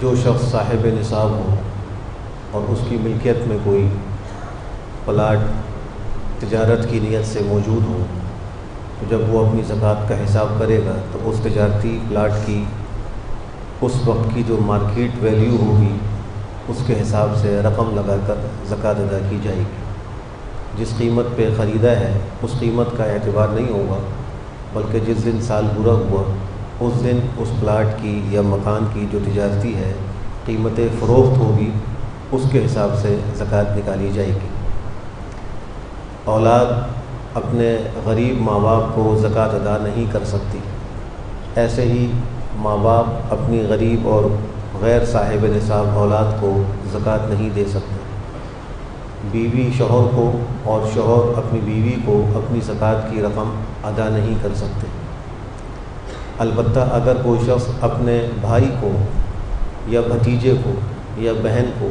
جو شخص صاحب نصاب ہو اور اس کی ملکیت میں کوئی پلاٹ تجارت کی نیت سے موجود ہو، تو جب وہ اپنی زکوٰۃ کا حساب کرے گا تو اس تجارتی پلاٹ کی اس وقت کی جو مارکیٹ ویلیو ہوگی اس کے حساب سے رقم لگا کر زکوٰۃ ادا کی جائے گی۔ جس قیمت پہ خریدا ہے اس قیمت کا اعتبار نہیں ہوگا، بلکہ جس دن سال پورا ہوا اس دن اس پلاٹ کی یا مکان کی جو تجارتی ہے قیمت فروخت ہوگی، اس کے حساب سے زکوٰۃ نکالی جائے گی۔ اولاد اپنے غریب ماں باپ کو زکوٰۃ ادا نہیں کر سکتی، ایسے ہی ماں باپ اپنی غریب اور غیر صاحب نصاب اولاد کو زکوٰۃ نہیں دے سکتے۔ بیوی شوہر کو اور شوہر اپنی بیوی کو اپنی زکوٰۃ کی رقم ادا نہیں کر سکتے۔ البتہ اگر کوئی شخص اپنے بھائی کو یا بھتیجے کو یا بہن کو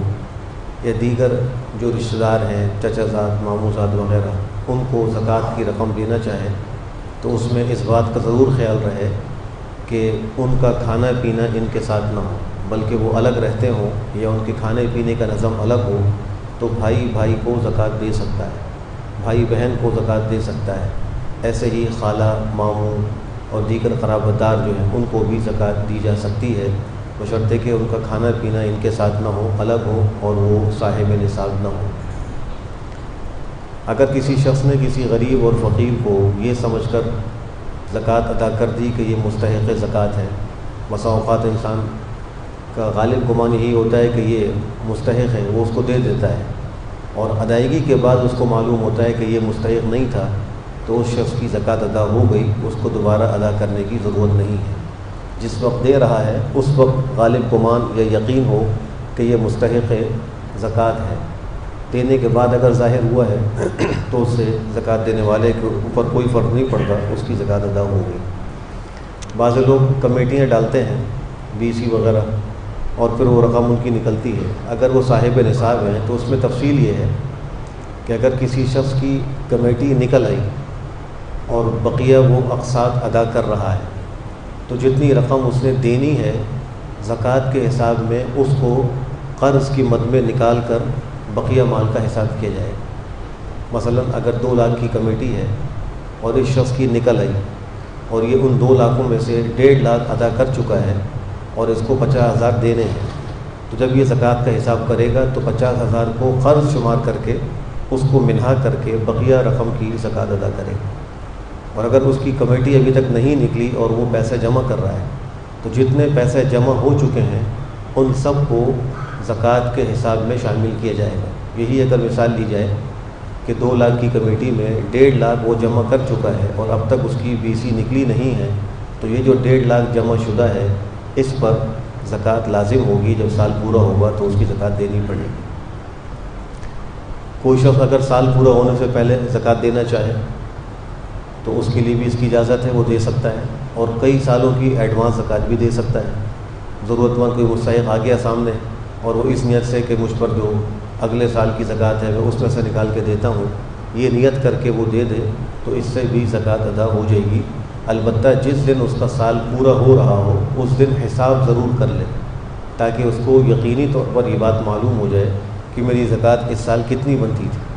یا دیگر جو رشتہ دار ہیں چچا زاد ماموں زاد وغیرہ ان کو زکوٰۃ کی رقم دینا چاہے تو اس میں اس بات کا ضرور خیال رہے کہ ان کا کھانا پینا ان کے ساتھ نہ ہو، بلکہ وہ الگ رہتے ہوں یا ان کے کھانے پینے کا نظم الگ ہو، تو بھائی بھائی کو زکوٰۃ دے سکتا ہے، بھائی بہن کو زکوٰۃ دے سکتا ہے۔ ایسے ہی خالہ ماموں اور دیگر قرابت دار جو ہیں ان کو بھی زکوٰۃ دی جا سکتی ہے، بشرطے کہ ان کا کھانا پینا ان کے ساتھ نہ ہو، الگ ہو اور وہ صاحب نصاب نہ ہو۔ اگر کسی شخص نے کسی غریب اور فقیر کو یہ سمجھ کر زکوٰۃ ادا کر دی کہ یہ مستحق زکوٰۃ ہے، بسا اوقات انسان کا غالب گمان یہی ہوتا ہے کہ یہ مستحق ہے، وہ اس کو دے دیتا ہے، اور ادائیگی کے بعد اس کو معلوم ہوتا ہے کہ یہ مستحق نہیں تھا، تو اس شخص کی زکوٰۃ ادا ہو گئی، اس کو دوبارہ ادا کرنے کی ضرورت نہیں ہے۔ جس وقت دے رہا ہے اس وقت غالب گمان یا یقین ہو کہ یہ مستحق زکوٰۃ ہے، دینے کے بعد اگر ظاہر ہوا ہے تو اس سے زکوٰۃ دینے والے کے اوپر کوئی فرق نہیں پڑتا، اس کی زکوٰۃ ادا ہو گئی۔ بعض لوگ کمیٹیاں ڈالتے ہیں BC وغیرہ اور پھر وہ رقم ان کی نکلتی ہے، اگر وہ صاحب نصاب ہیں تو اس میں تفصیل یہ ہے کہ اگر کسی شخص کی کمیٹی نکل آئی اور بقیہ وہ اقساط ادا کر رہا ہے تو جتنی رقم اس نے دینی ہے زکوٰۃ کے حساب میں اس کو قرض کی مد میں نکال کر بقیہ مال کا حساب کیا جائے۔ مثلا اگر 2 لاکھ کی کمیٹی ہے اور اس شخص کی نکل آئی اور یہ ان 2 لاکھوں میں سے 1.5 لاکھ ادا کر چکا ہے اور اس کو 50,000 دینے ہیں، تو جب یہ زکوٰۃ کا حساب کرے گا تو 50,000 کو قرض شمار کر کے اس کو منہا کر کے بقیہ رقم کی زکوٰۃ ادا کرے گا۔ اور اگر اس کی کمیٹی ابھی تک نہیں نکلی اور وہ پیسے جمع کر رہا ہے تو جتنے پیسے جمع ہو چکے ہیں ان سب کو زکوٰۃ کے حساب میں شامل کیا جائے گا۔ یہی اگر مثال لی جائے کہ 2 لاکھ کی کمیٹی میں 1.5 لاکھ وہ جمع کر چکا ہے اور اب تک اس کی BC نکلی نہیں ہے، تو یہ جو 1.5 لاکھ جمع شدہ ہے اس پر زکوٰۃ لازم ہوگی، جب سال پورا ہوگا تو اس کی زکوٰۃ دینی پڑے گی۔ کوئی شخص اگر سال پورا ہونے سے پہلے زکوٰۃ دینا چاہے تو اس کے لیے بھی اس کی اجازت ہے، وہ دے سکتا ہے، اور کئی سالوں کی ایڈوانس زکوٰۃ بھی دے سکتا ہے۔ ضرورت مند کوئی مستحق آ گیا سامنے اور وہ اس نیت سے کہ مجھ پر جو اگلے سال کی زکوٰۃ ہے میں اس میں سے نکال کے دیتا ہوں، یہ نیت کر کے وہ دے دے تو اس سے بھی زکوٰۃ ادا ہو جائے گی۔ البتہ جس دن اس کا سال پورا ہو رہا ہو اس دن حساب ضرور کر لے، تاکہ اس کو یقینی طور پر یہ بات معلوم ہو جائے کہ میری زکوٰۃ اس سال کتنی بنتی تھی،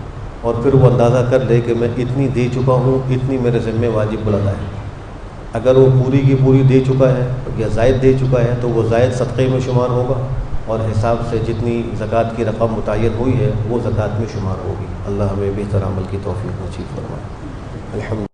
اور پھر وہ اندازہ کر لے کہ میں اتنی دے چکا ہوں، اتنی میرے ذمہ واجب بلاتا ہے۔ اگر وہ پوری کی پوری دے چکا ہے یا زائد دے چکا ہے تو وہ زائد صدقے میں شمار ہوگا، اور حساب سے جتنی زکوٰۃ کی رقم متعین ہوئی ہے وہ زکوٰۃ میں شمار ہوگی۔ اللہ ہمیں بہتر عمل کی توفیق نصیب فرمائے۔ الحمد